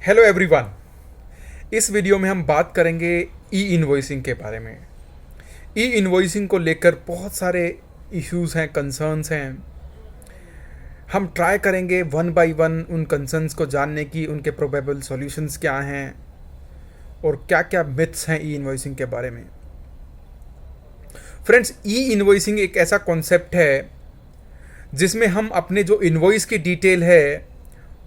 Hello everyone. इस video में हम बात करेंगे ई इन्वॉइसिंग के बारे में। ई इन्वॉइसिंग को लेकर बहुत सारे इश्यूज हैं, कंसर्न्स हैं। हम ट्राई करेंगे वन बाय वन उन कंसर्न्स को जानने की, उनके प्रोबेबल सॉल्यूशंस क्या हैं और क्या क्या मिथ्स हैं ई इन्वॉइसिंग के बारे में। फ्रेंड्स, ई इन्वॉइसिंग एक ऐसा कॉन्सेप्ट है जिसमें हम अपने जो इन्वॉइस की डिटेल है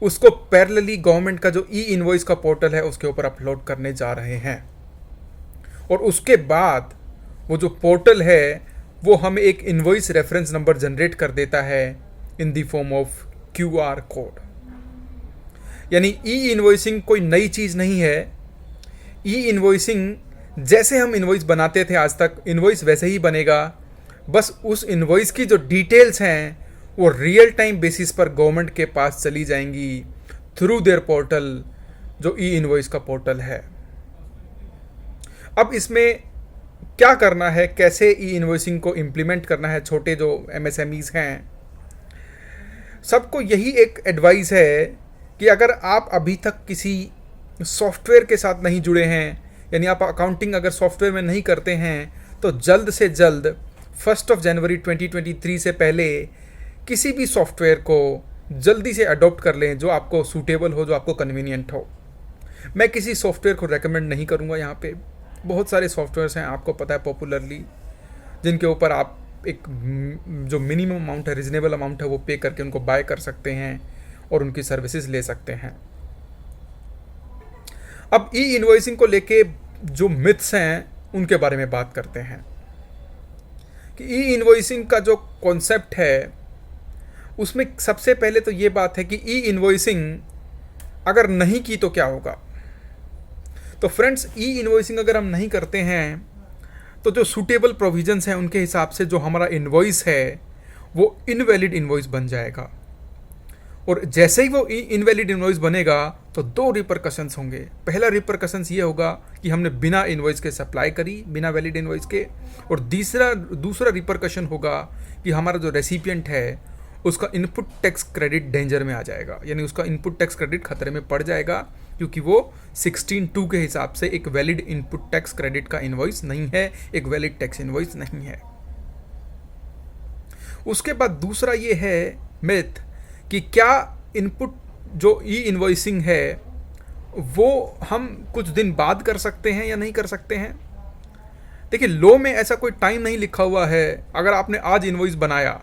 उसको पैरेलली गवर्नमेंट का जो ई इन्वॉइस का पोर्टल है उसके ऊपर अपलोड करने जा रहे हैं, और उसके बाद वो जो पोर्टल है वो हमें एक इन्वॉइस रेफरेंस नंबर जनरेट कर देता है in the form of QR code. यानी ई इन्वॉइसिंग कोई नई चीज़ नहीं है। ई इन्वॉइसिंग जैसे हम इन्वॉइस बनाते थे आज तक, इन्वॉइस वैसे ही बनेगा। बस उस इन्वॉइस की जो डिटेल्स हैं वो रियल टाइम बेसिस पर गवर्नमेंट के पास चली जाएंगी थ्रू देयर पोर्टल, जो ई इन्वॉइस का पोर्टल है। अब इसमें क्या करना है, कैसे ई इन्वॉइसिंग को इम्प्लीमेंट करना है, छोटे जो एमएसएमईज हैं सबको यही एक एडवाइस है कि अगर आप अभी तक किसी सॉफ्टवेयर के साथ नहीं जुड़े हैं, यानी आप अकाउंटिंग अगर सॉफ्टवेयर में नहीं करते हैं, तो जल्द से जल्द 1 जनवरी 2023 से पहले किसी भी सॉफ्टवेयर को जल्दी से अडॉप्ट कर लें जो आपको सूटेबल हो, जो आपको कन्वीनियंट हो। मैं किसी सॉफ्टवेयर को रेकमेंड नहीं करूँगा। यहाँ पे बहुत सारे सॉफ्टवेयर्स हैं, आपको पता है, पॉपुलरली, जिनके ऊपर आप एक जो मिनिमम अमाउंट है, रिजनेबल अमाउंट है, वो पे करके उनको बाय कर सकते हैं और उनकी सर्विसेज ले सकते हैं। अब ई इन्वॉइसिंग को लेके जो मिथ्स हैं उनके बारे में बात करते हैं कि ई इन्वॉइसिंग का जो कॉन्सेप्ट है उसमें सबसे पहले तो ये बात है कि ई इन्वॉइसिंग अगर नहीं की तो क्या होगा। तो फ्रेंड्स, ई इन्वॉइसिंग अगर हम नहीं करते हैं तो जो सूटेबल प्रोविजंस हैं उनके हिसाब से जो हमारा इन्वॉइस है वो इनवैलिड इन्वॉइस बन जाएगा, और जैसे ही वो इनवैलिड इन्वॉइस बनेगा तो 2 रिपरकशंस होंगे। पहला रिपरकशंस ये होगा कि हमने बिना इन्वॉइस के सप्लाई करी, बिना वैलिड इन्वॉइस के, और दूसरा रिपरकशन होगा कि हमारा जो रेसिपिएंट है उसका इनपुट टैक्स क्रेडिट डेंजर में आ जाएगा, यानी उसका इनपुट टैक्स क्रेडिट खतरे में पड़ जाएगा, क्योंकि वो 16(2) के हिसाब से एक वैलिड इनपुट टैक्स क्रेडिट का इन्वॉइस नहीं है, एक वैलिड टैक्स इन्वॉइस नहीं है। उसके बाद दूसरा ये है मिथ कि क्या इनपुट जो ई इन्वॉइसिंग है वो हम कुछ दिन बाद कर सकते हैं या नहीं कर सकते हैं। देखिए, लॉ में ऐसा कोई टाइम नहीं लिखा हुआ है। अगर आपने आज इन्वॉइस बनाया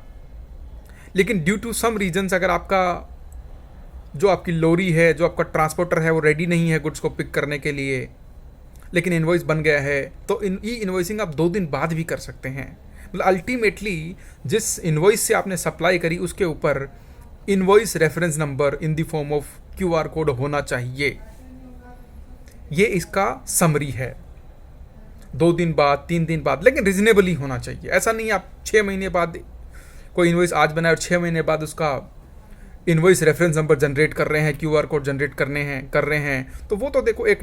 लेकिन ड्यू टू सम रीजंस अगर आपका जो आपकी लॉरी है, जो आपका ट्रांसपोर्टर है, वो रेडी नहीं है गुड्स को पिक करने के लिए, लेकिन इन्वॉइस बन गया है, तो ई इन्वॉइसिंग आप 2 दिन बाद भी कर सकते हैं। मतलब अल्टीमेटली जिस इन्वॉइस से आपने सप्लाई करी उसके ऊपर invoice reference number in the form of QR code होना चाहिए। ये इसका समरी है। 2 दिन बाद, 3 दिन बाद, लेकिन रिजनेबली होना चाहिए। ऐसा नहीं आप 6 महीने बाद कोई इन्वॉइस आज बनाए और 6 महीने बाद उसका इन्वॉइस रेफरेंस नंबर जनरेट कर रहे हैं, क्यूआर कोड जनरेट कर रहे हैं, तो वो तो देखो एक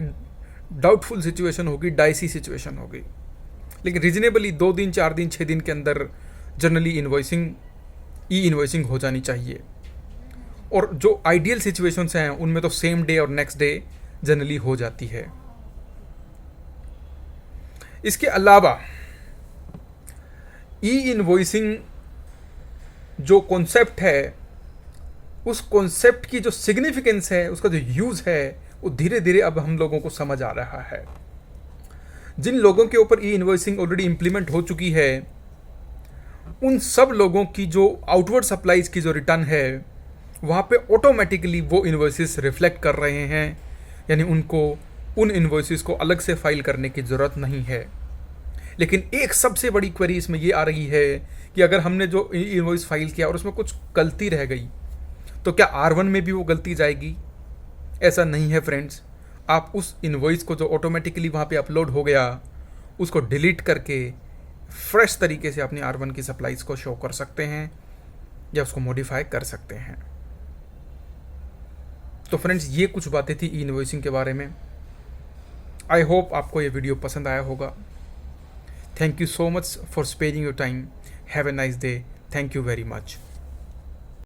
डाउटफुल सिचुएशन होगी, डाइसी सिचुएशन होगी। लेकिन रिजनेबली 2 दिन, 4 दिन, 6 दिन के अंदर जनरली ई इन्वॉइसिंग हो जानी चाहिए। और जो आइडियल सिचुएशंस हैं उनमें तो सेम डे और नेक्स्ट डे जनरली हो जाती है। इसके अलावा ई इन्वॉइसिंग जो कॉन्सेप्ट है, उस कॉन्सेप्ट की जो सिग्निफिकेंस है, उसका जो यूज़ है, वो धीरे धीरे अब हम लोगों को समझ आ रहा है। जिन लोगों के ऊपर ई इन्वॉइसिंग ऑलरेडी इम्प्लीमेंट हो चुकी है, उन सब लोगों की जो आउटवर्ड सप्लाईज की जो रिटर्न है वहाँ पे ऑटोमेटिकली वो इन्वॉइसेस रिफ्लेक्ट कर रहे हैं, यानी उनको उन इन्वॉइसेस को अलग से फाइल करने की ज़रूरत नहीं है। लेकिन एक सबसे बड़ी क्वेरी इसमें ये आ रही है कि अगर हमने जो इन्वॉइस फाइल किया और उसमें कुछ गलती रह गई तो क्या R1 में भी वो गलती जाएगी? ऐसा नहीं है फ्रेंड्स। आप उस इन्वॉइस को जो ऑटोमेटिकली वहाँ पे अपलोड हो गया उसको डिलीट करके फ्रेश तरीके से अपनी R1 की सप्लाईज को शो कर सकते हैं या उसको मॉडिफाई कर सकते हैं। तो फ्रेंड्स, ये कुछ बातें थी ई इन्वॉइसिंग के बारे में। आई होप आपको ये वीडियो पसंद आया होगा। Thank you so much for sparing your time. Have a nice day. Thank you very much.